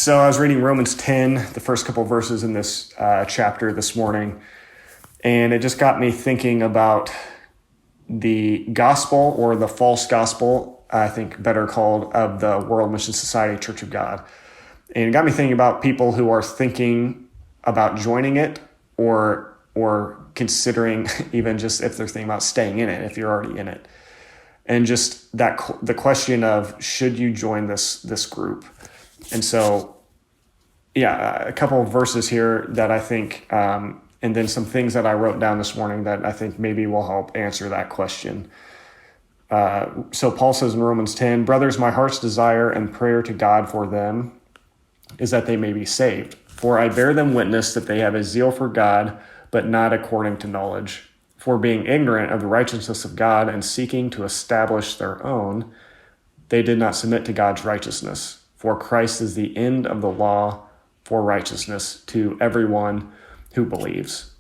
So I was reading Romans 10, the first couple verses in this chapter this morning, and it just got me thinking about the gospel, or the false gospel, I think better called, of the World Mission Society Church of God. And it got me thinking about people who are thinking about joining it, or considering even just if they're thinking about staying in it, if you're already in it. And just the question of, should you join this group? And so, a couple of verses here that I think, and then some things that I wrote down this morning that I think maybe will help answer that question. So Paul says in Romans 10, "Brothers, my heart's desire and prayer to God for them is that they may be saved. For I bear them witness that they have a zeal for God, but not according to knowledge. For being ignorant of the righteousness of God and seeking to establish their own, they did not submit to God's righteousness. For Christ is the end of the law for righteousness to everyone who believes."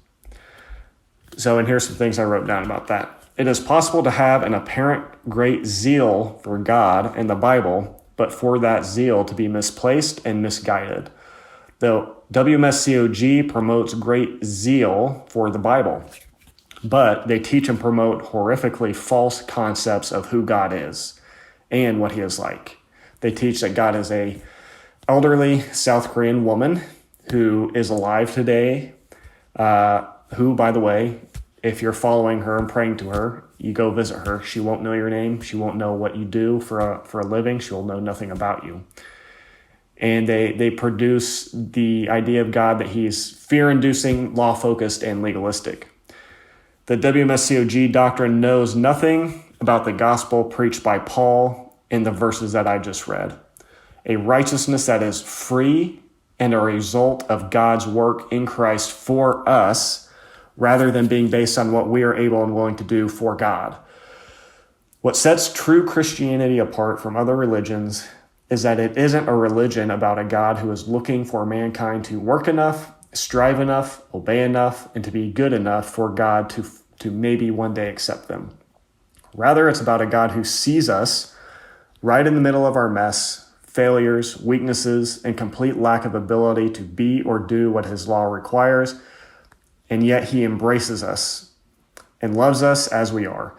So, and here's some things I wrote down about that. "It is possible to have an apparent great zeal for God and the Bible, but for that zeal to be misplaced and misguided. The WMSCOG promotes great zeal for the Bible, but they teach and promote horrifically false concepts of who God is and what he is like. They teach that God is a elderly South Korean woman who is alive today, who, by the way, if you're following her and praying to her, you go visit her. She won't know your name. She won't know what you do for a living. She will know nothing about you. And they produce the idea of God that he's fear-inducing, law-focused, and legalistic. The WMSCOG doctrine knows nothing about the gospel preached by Paul in the verses that I just read. A righteousness that is free and a result of God's work in Christ for us, rather than being based on what we are able and willing to do for God. What sets true Christianity apart from other religions is that it isn't a religion about a God who is looking for mankind to work enough, strive enough, obey enough, and to be good enough for God to maybe one day accept them. Rather, it's about a God who sees us right in the middle of our mess, failures, weaknesses, and complete lack of ability to be or do what his law requires, and yet he embraces us and loves us as we are.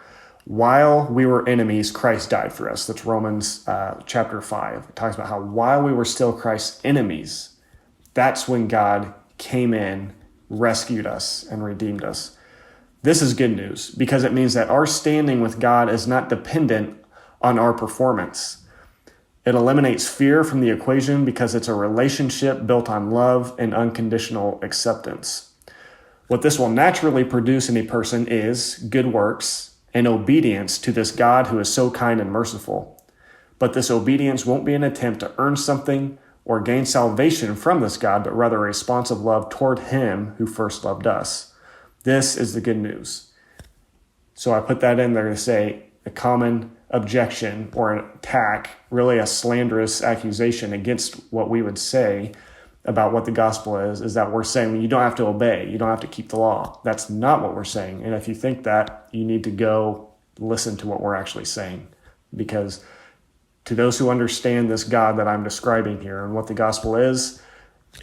While we were enemies, Christ died for us. That's Romans chapter 5. It talks about how while we were still Christ's enemies, that's when God came in, rescued us, and redeemed us. This is good news because it means that our standing with God is not dependent on our performance. It eliminates fear from the equation because it's a relationship built on love and unconditional acceptance. What this will naturally produce in a person is good works and obedience to this God who is so kind and merciful. But this obedience won't be an attempt to earn something or gain salvation from this God, but rather a response of love toward him who first loved us. This is the good news. So I put that in there to say a common objection or an attack, really a slanderous accusation against what we would say about what the gospel is that we're saying you don't have to obey, you don't have to keep the law. That's not what we're saying. And if you think that, you need to go listen to what we're actually saying. Because to those who understand this God that I'm describing here and what the gospel is,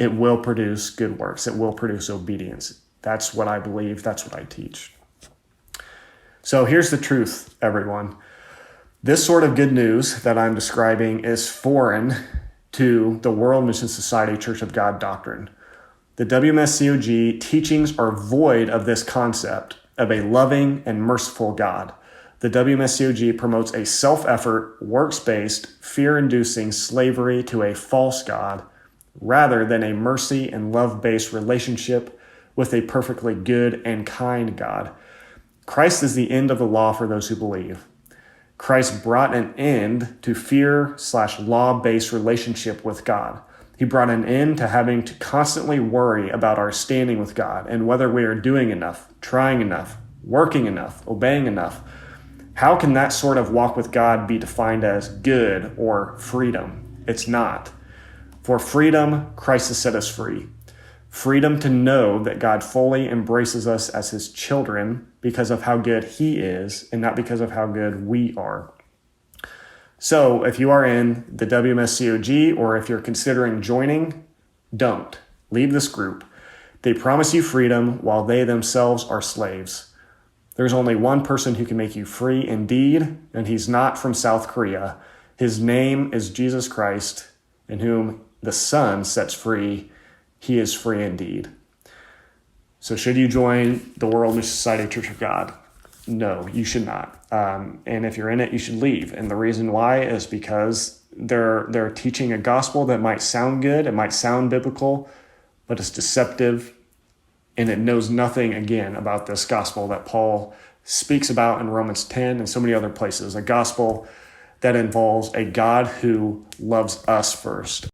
it will produce good works. It will produce obedience. That's what I believe. That's what I teach. So here's the truth, everyone. This sort of good news that I'm describing is foreign to the World Mission Society Church of God doctrine. The WMSCOG teachings are void of this concept of a loving and merciful God. The WMSCOG promotes a self-effort, works-based, fear-inducing slavery to a false God rather than a mercy and love-based relationship with a perfectly good and kind God. Christ is the end of the law for those who believe. Christ brought an end to fear/law-based relationship with God. He brought an end to having to constantly worry about our standing with God and whether we are doing enough, trying enough, working enough, obeying enough. How can that sort of walk with God be defined as good or freedom? It's not. For freedom, Christ has set us free. Freedom to know that God fully embraces us as his children because of how good he is and not because of how good we are. So if you are in the WMSCOG or if you're considering joining, don't. Leave this group. They promise you freedom while they themselves are slaves. There's only one person who can make you free indeed, and he's not from South Korea. His name is Jesus Christ, in whom the Son sets free. He is free indeed. So should you join the World Mission Society Church of God? No, you should not. And if you're in it, you should leave. And the reason why is because they're teaching a gospel that might sound good, it might sound biblical, but it's deceptive, and it knows nothing, again, about this gospel that Paul speaks about in Romans 10 and so many other places, a gospel that involves a God who loves us first.